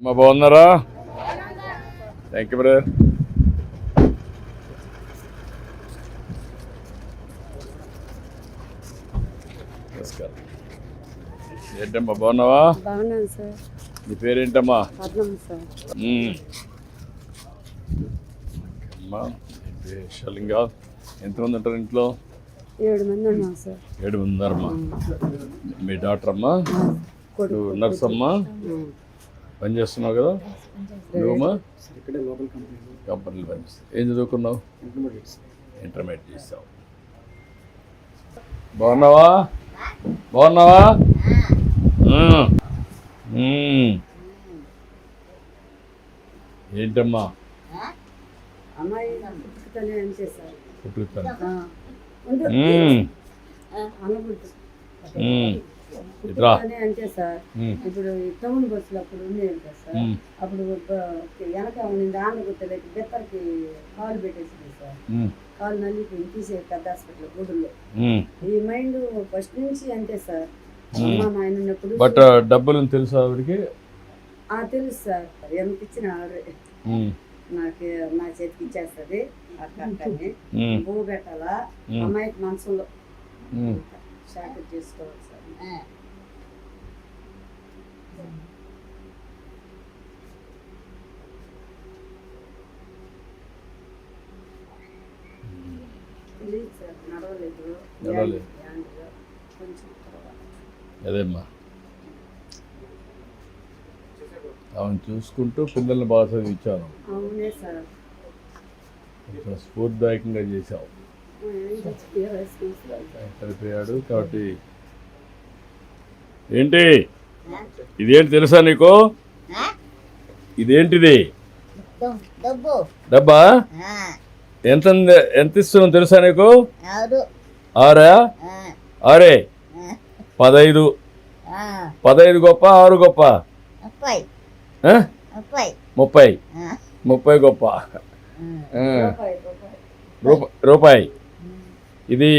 మా బాగున్నారా? Thank you brother. నమస్కారం. ఏంటమ్మా బాగున్నావా? బాగున్నాను సార్. నీ పేరేంటమ్మా? పద్మం సార్. అమ్మా షలింగా ఎంతమంది ఉంటారు ఇంట్లో? 7 మంది ఉన్నాం సార్. 7 మంది ఉన్నారమ్మా. మీ డాక్టర్ అమ్మా, నర్స్ అమ్మా, పని చేస్తున్నావు కదా నువ్వమ్మా? కంపెనీలో పనిచేస్తావు. ఏం చదువుకున్నావు? ఇంటర్మీడియట్ చేసావు. బాగున్నావా? బాగున్నావా? ఏంటమ్మా అమ్మాయి పుట్టుకనే అంటే సార్. పుట్టుకుతాను. అంటే సార్ ఇప్పుడు టౌన్ బస్సులు అప్పుడు ఉండేది కదా సార్. అప్పుడు వెనక ఉండింది ఆంధ్ర గుర్తలేక బెత్తరికి కాలు పెట్టేసింది సార్. కాలు నల్లిపోయి తీసే పెద్ద హాస్పిటల్ గుడుల్లో. ఈ మైండ్ ఫస్ట్ నుంచి అంతే సార్. అమ్మ మా ఆయన ఉన్నప్పుడు బట్ డబ్బులు తెలుసా ఆవిడకి? తెలుసు సార్. ఎంత ఇచ్చిన ఆవిడ నాకు నా చేతికి ఇచ్చేస్తుంది. అక్కని పువ్వు పెట్టాలా అమ్మాయికి మనసులో షార్ట్ చేసుకోవాలి సార్. తెలియదు సార్. నడవలేదు. కొంచెం అదేమ్మా ఆమెను చూసుకుంటూ పిల్లల్ని బాగా చదివించాను. అవునే సార్. కొంచెం స్ఫూర్తిదాయకంగా చేశావు. చనిపోయాడు కాబట్టి. ఏంటి ఇదేంటి తెలుసా నీకు? ఇదేంటిది? డబ్బా. ఎంత ఇస్తున్నావు తెలుసా నీకు? 6 6 15 15 గొప్ప 6 గొప్ప 30 గొప్ప రూపాయి. ఇది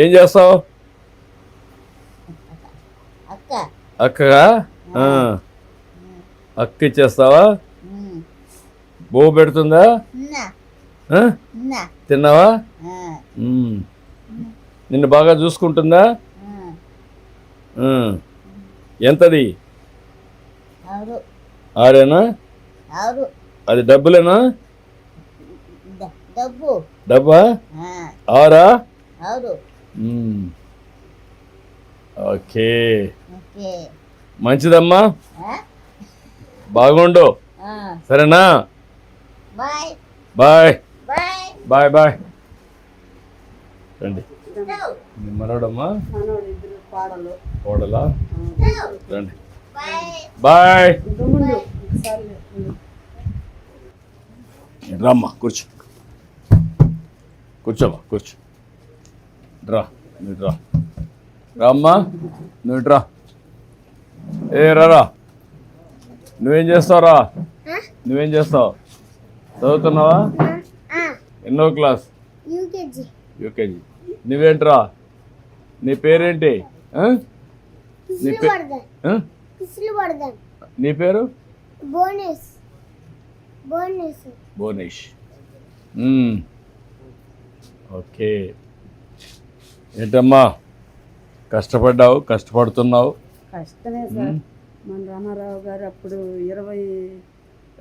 ఏం చేస్తావు? అక్కగా అక్క ఇచ్చేస్తావా? బో పెడుతుందా? తిన్నావా? నిన్ను బాగా చూసుకుంటుందా? ఎంతది? 6 అది డబ్బులేనా? డబ్బా 6? ఓకే మంచిదమ్మా. బాగుండు. సరేనా? Bye bye bye. రండి. మనోడమ్మా కోడలా? రండి. బాయ్. రామ్మా కూర్చో. కూర్చోమ్మా కూర్చో. రా నువ్వు రా. రామ్మా నువ్వు రా. రా. నువ్వేం చేస్తావురా? నువ్వేం చేస్తావు? చదువుతున్నావా? ఎన్నో క్లాస్? యూకేజీ. నువ్వేంట్రా? నీ పేరేంటి? నీ పేరు? బోనేష్. ఓకే. ఏంటమ్మా కష్టపడ్డావు, కష్టపడుతున్నావు? కష్టమే సార్. మన రామారావు గారు అప్పుడు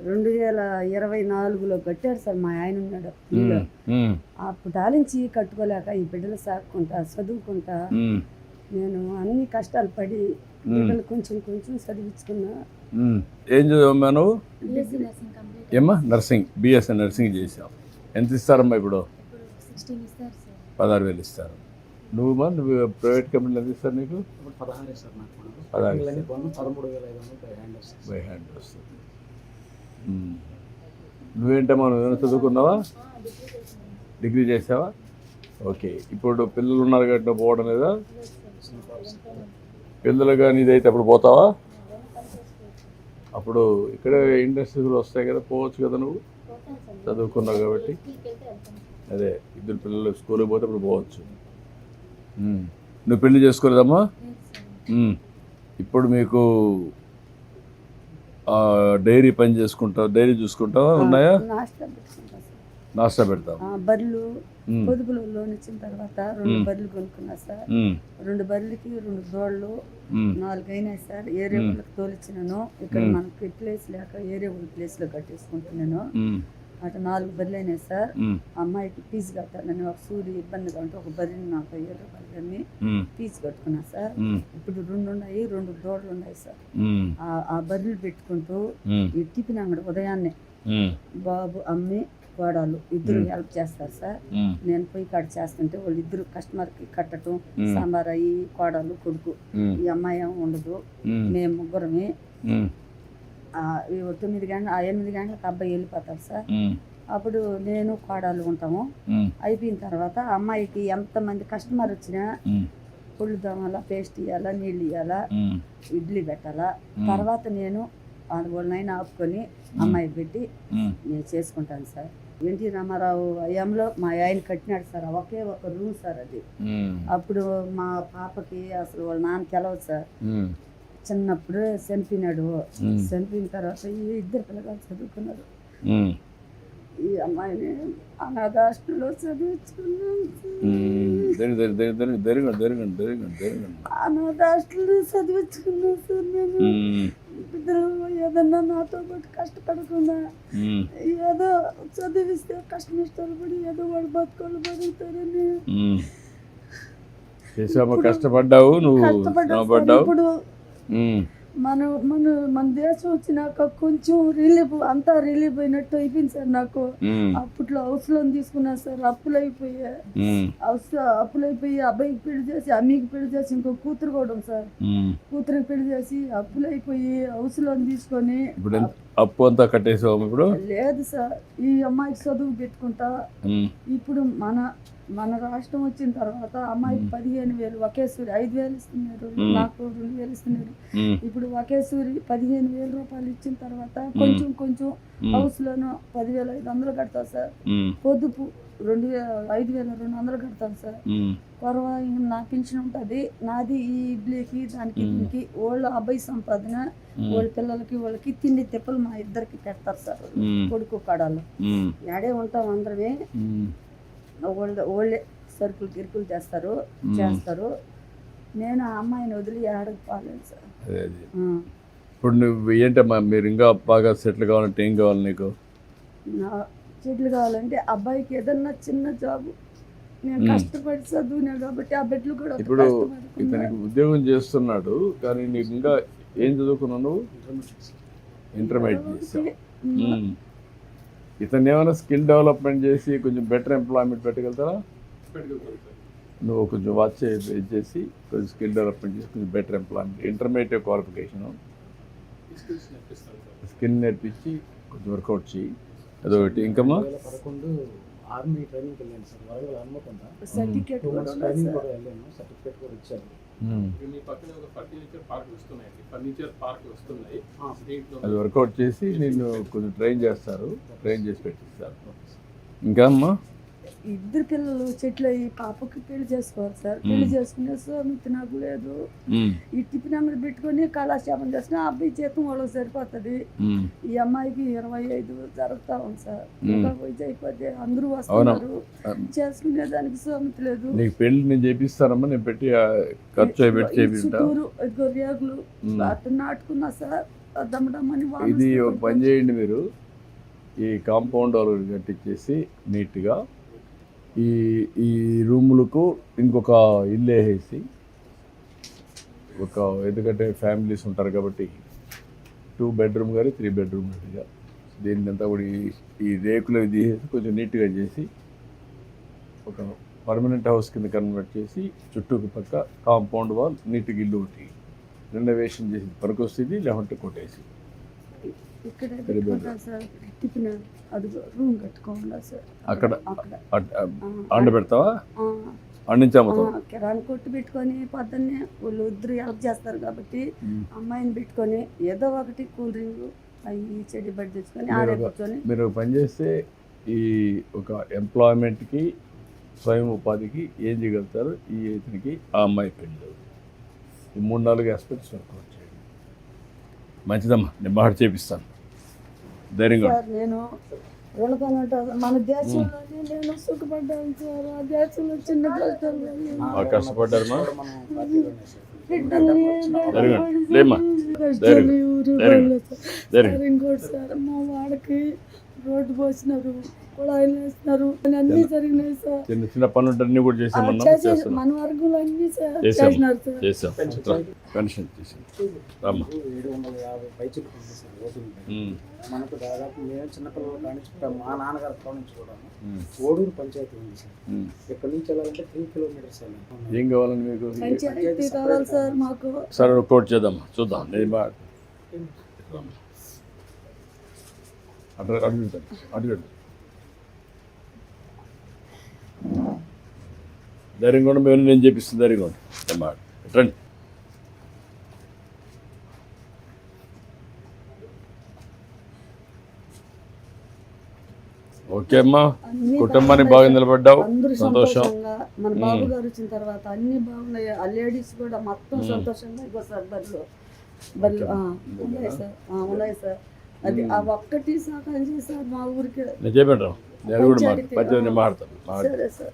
2024లో కట్టాడు సార్. మా ఆయన ఉన్నాడు అప్పుడు ఆలించి కట్టుకోలేక ఈ బిడ్డలు సాక్కుంటా చదువుకుంటా నేను అన్ని కష్టాలు పడి బిడ్డలు కొంచెం కొంచెం చదివించుకున్నా. ఏం చదివమ్మా నువ్వు? ఏమ్మా? నర్సింగ్. బిఎస్సీ నర్సింగ్ చేసావు. ఎంత ఇస్తారమ్మా ఇప్పుడు? 16,000 ఇస్తారు. నువ్వు ప్రైవేట్ కంపెనీలు ఎంత ఇస్తారు నీకు? 16,000 బై హ్యాండ్ వస్తుంది. నువ్వేంటమ్మా? నువ్వేమైనా చదువుకున్నావా? డిగ్రీ చేసావా? ఓకే. ఇప్పుడు పిల్లలు ఉన్నారు కాబట్టి నువ్వు పోవడం లేదా? పిల్లలు కానీ ఇదైతే అప్పుడు పోతావా? అప్పుడు ఇక్కడే ఇండస్ట్రీస్లో వస్తాయి కదా, పోవచ్చు కదా నువ్వు చదువుకున్నావు కాబట్టి. అదే 2 పిల్లలు స్కూల్కి పోతే అప్పుడు పోవచ్చు. నువ్వు పెళ్లి చేసుకోలేదమ్మా? ఇప్పుడు మీకు డైరీ పని చేసుకుంటావు, డైరీ చూసుకుంటావా? ఉన్నాయా? నాస్టా పెట్టుకుంటా సార్. నాస్టా పెడతావు. బర్రెలు ఉమ్, పొదుపులో లోన్ ఇచ్చిన తర్వాత 2 బర్రెలు కొనుక్కున్నా సార్. ఉమ్, 2 బర్రెలకి 2 దోళ్ళు ఉమ్, 4 అయినాయి సార్. ఏరే వాళ్ళకి తోలిచ్చినాను. ఇక్కడ మనకి ప్లేస్ లేక ఏరే వాళ్ళ ప్లేస్లో కట్టేసుకుంటున్నాను. ఉమ్, అటు 4 బర్రెలు అయినాయి సార్. ఉమ్, అమ్మాయికి ఫీజు కట్టాలని ఒక సూది ఇబ్బందిగా ఉంటే ఒక బర్రెని 40,000 రూపాయలు అమ్మి ఉమ్, ఫీజు కట్టుకున్నా సార్. ఉమ్, ఇప్పుడు 2 ఉన్నాయి, 2 దోళ్ళు ఉన్నాయి సార్. ఉమ్, ఆ బర్రెలు పెట్టుకుంటూ ఉమ్, ఈ టిఫిన్ అంగడి ఉదయాన్నే ఉమ్, బాబు అమ్మి కోడలు ఇద్దరు హెల్ప్ చేస్తారు సార్. ఉమ్, నేను పోయి కట్ చేస్తుంటే వాళ్ళు ఇద్దరు కస్టమర్కి కట్టడం, సాంబార్ అయ్యి కోడలు కొడుకు, ఉమ్, ఈ అమ్మాయి ఏమో ఉండదు. ఉమ్, మేము ముగ్గురమే. ఉమ్, 8 గంటలకు అబ్బాయి వెళ్ళిపోతారు సార్. ఉమ్, అప్పుడు నేను కోడలు ఉంటాము. ఉమ్, అయిపోయిన తర్వాత అమ్మాయికి ఎంతమంది కస్టమర్ వచ్చినా ఉమ్, పుళ్ళు దోమాలా, పేస్ట్ ఇవ్వాలా, నీళ్ళు ఇవ్వాలా, ఉమ్, ఇడ్లీ పెట్టాలా. తర్వాత నేను వాళ్ళనైనా ఆపుకొని అమ్మాయికి పెట్టి ఉమ్, నేను చేసుకుంటాను సార్. ఎన్టీ రామారావు హయాంలో మా ఆయన కట్టినాడు సార్. ఒకే ఒక రూమ్ సార్ అది. ఉమ్, అప్పుడు మా పాపకి అసలు వాళ్ళ నాన్న తెలవదు సార్. ఉమ్, చిన్నప్పుడు చనిపోయినాడు. చనిపోయిన తర్వాత ఈ 2 పిల్లగాలు చదువుకున్నారు. ఉమ్, ఈ అమ్మాయిని అనాథాశ్రమంలో చదివించుకున్నాను అనాథాశ్రమంలో చదివించుకున్నాను సార్. నేను బిడ్డలు ఏదన్నా నాతో పాటు కష్టపడకుండా ఏదో చదివిస్తే కష్టం ఇష్టాలు పడి ఏదో వాడు బతుకోళ్ళు బతుకుతారని కష్టపడ్డావు నువ్వు. ఇప్పుడు మన దేశం వచ్చినాక కొంచెం రిలీఫ్, అంతా రిలీఫ్ అయినట్టు అయిపోయింది సార్. నాకు అప్పట్లో హౌస్ లోన్ తీసుకున్నా సార్. అప్పులైపోయి అబ్బాయికి పెళ్లి చేసి, అమ్మకి పెళ్లి చేసి, ఇంకో కూతురు కూడా ఉంది సార్. కూతురికి పెళ్లి చేసి అప్పులైపోయి హౌస్ లోన్ తీసుకొని అప్పు అంతా కట్టేసావు ఇప్పుడు? లేదు సార్, ఈ అమ్మాయికి చదువు పెట్టుకుంటా. ఇప్పుడు మన రాష్ట్రం వచ్చిన తర్వాత అమ్మాయికి 15,000 ఒకేసారి 5,000 ఇస్తున్నారు, నాకు 2,000 ఇస్తున్నారు. ఇప్పుడు ఒకేసారి 15,000 రూపాయలు ఇచ్చిన తర్వాత కొంచెం కొంచెం హౌస్ లోను 10,500 కడతా సార్. పొదుపు 5,200 కడతాను సార్. కొరవ నా పెన్షన్ ఉంటుంది. నాది ఈ ఇడ్లీకి దానికి దీనికి వాళ్ళ అబ్బాయి సంపాదన, వాళ్ళ పిల్లలకి వాళ్ళకి తిండి తిప్పలు మా ఇద్దరికి పెడతారు సార్. కొడుకు కడాలు యాడే ఉంటాం అందరమే. వాళ్ళే సరుకులు గిరుకులు చేస్తారు. నేను ఆ అమ్మాయిని వదిలి ఆడకు పోలేదు సార్. ఇప్పుడు నువ్వు ఏంటమ్మా, మీరు ఇంకా బాగా సెటిల్ కావాలంటే ఏం కావాలి నీకు? సెటిల్ కావాలంటే అబ్బాయికి ఏదన్నా చిన్న జాబు, నేను కష్టపడి చదువునా కాబట్టి ఆ బిడ్డలు కూడా. ఇప్పుడు ఇతనికి ఉద్యోగం చేస్తున్నాడు కానీ నీకు ఇంకా ఏం చదువుకున్నావు నువ్వు? ఇంటర్మీడియట్ చేసావు. ఇతను ఏమైనా స్కిల్ డెవలప్మెంట్ చేసి కొంచెం బెటర్ ఎంప్లాయ్మెంట్ పెట్టగలుగుతారా? నువ్వు కొంచెం వాచ్ చేసి కొంచెం స్కిల్ డెవలప్మెంట్ చేసి కొంచెం better employment, intermediate qualification, skill నేర్పించి కొంచెం వర్కౌట్ చేయి. అదొకటి. ఇంకమ్మా ఆర్మీ ట్రైనింగ్ వెళ్ళాను సార్. వరంగల్ హనుమకొండ సర్టిఫికేట్ కూడా ట్రైనింగ్ కూడా వెళ్ళాను. సర్టిఫికేట్ కూడా ఇచ్చారు. మీ పక్కన ఒక ఫర్నిచర్ పార్క్ వస్తున్నాయి. అది వర్కౌట్ చేసి నేను కొంచెం ట్రైన్ చేసి పెట్టిస్తారు. ఇంకా అమ్మా 2 పిల్లలు చెట్లు అయ్యి పాపకి పెళ్లి చేసుకోవాలి సార్. పెళ్లి చేసుకునే సోమితి నాకు లేదు. ఈ టిఫిన్ అంగడి పెట్టుకొని కాలక్షేపం చేసిన అబ్బాయి జీతం వాళ్ళకి సరిపోతుంది. ఈ అమ్మాయికి 25 జరుగుతా ఉంది సార్. వయసు అయిపోతే అందరూ వస్తున్నారు, చేసుకునే దానికి సోమితి లేదు. నీకు పెళ్లి నేను చేపిస్తానమ్మా, నేను పెట్టి ఖర్చు పెట్టి చేపిస్తా. ఇదిగో రేగులు అట్లా నాటుకున్నా సార్. దమ్మడమ్మని ఇది ఒక పని చేయండి, మీరు ఈ కాంపౌండ్ వాళ్ళు కట్టించేసి నీట్గా ఈ రూములకు ఇంకొక ఇల్లు వేసేసి ఎందుకంటే ఫ్యామిలీస్ ఉంటారు కాబట్టి 2 బెడ్రూమ్ కానీ 3 బెడ్రూమ్ గట్టిగా దీన్ని అంతా కూడా ఈ రేకులు తీసేసి కొంచెం నీట్గా చేసి ఒక పర్మనెంట్ హౌస్ కింద కన్వర్ట్ చేసి చుట్టూకి పక్క కాంపౌండ్ వాల్ నీట్గా ఇల్లు ఒకటి రెనోవేషన్ చేసి పనికొస్తుంది. లేకుంటే కొట్టేసి అక్కడ అండ పెడతావా? కిరాణా కొట్టు పెట్టుకొని పొద్దున్నే వాళ్ళు 2 హెల్ప్ చేస్తారు కాబట్టి అమ్మాయిని పెట్టుకొని ఏదో ఒకటి కూల్ డ్రింక్ అవి చెడి బట్టి తెచ్చుకొని ఆడే కూర్చొని మీరు పనిచేస్తే ఈ ఒక ఎంప్లాయ్మెంట్కి స్వయం ఉపాధికి ఏం చేయగలుగుతారు? ఈ ఇతనికి ఆ అమ్మాయి పెళ్ళి ఈ 3-4 ఆస్పెక్ట్స్ వర్కౌట్ చేయండి. మంచిదమ్మా నేను మాట చేపిస్తాను ధైర్యంగా ఉండు. సార్ నేను రుణపడి మన దేశంలోనే నేను సుఖపడ్డాను సార్. ఆ దేశంలో చిన్న కష్టాలు బాగా కష్టపడ్డారమ్మా మనం పార్టీలోనే సార్. ధైర్యంగా ఉండు. లేమ్మా కష్టాలు ఊరు ధైర్యం. వాళ్ళు సార్. ధైర్యం. సార్ ఇంకోటి సార్ మా వాడికి రోడ్డు పోసినారు, కుళాయిలు వేసినారు, అన్నీ జరిగినాయి సార్. చిన్న చిన్న పనులు అన్నీ కూడా చేసామన్నా చేస్తున్నాం మన వర్గంలో అన్ని సార్ చేసాం. చేసినారు సార్. చేసాం పెన్షన్ చేసాం రామ్మా 750 పైచులకు ఉంది సార్ ఓటింగ్ పై. ఉమ్, మనకు దాదాపు మేము చిన్నపిల్లల కానించి మా నాన్నగారి కాడ నుంచి కూడా ఉమ్, ఓడూరు పంచాయతీ ఉంది సార్. ఉమ్. ఇక్కడి నుంచి వెళ్ళాలంటే 3 కిలోమీటర్స్ వెళ్ళాలి. ఏం కావాలని మీకు పంచాయతీ కావాలి సార్ మాకు. సరే ఒక కోట్ చేద్దామా చూద్దాం నేను బా రామ్మా. అడుగుతాను అడుగుతాను ధైర్యంగా ఉండి మేము నేను చేపిస్తాను ధైర్యంగా ఉండి అమ్మా రండి ఓకే అమ్మా అన్ని కుటుంబానికి బాగున్నాయి బాగా సార్. నిలబడ్డావు అందరూ సంతోషం సంతోషంగా మన బాబు గారు వచ్చిన తర్వాత అన్ని బాగున్నాయి. ఆ లేడీస్ కూడా మొత్తం సంతోషంగా ఇగో సార్ బర్రెలు ఉన్నాయి సార్. ఉన్నాయి సార్. అది ఆ ఒక్కటి సహాయం చేశారు మా ఊరికి. నేను చెప్పాను నేను కూడా పంచాయతీ మాట్లాడతాను సరే సార్.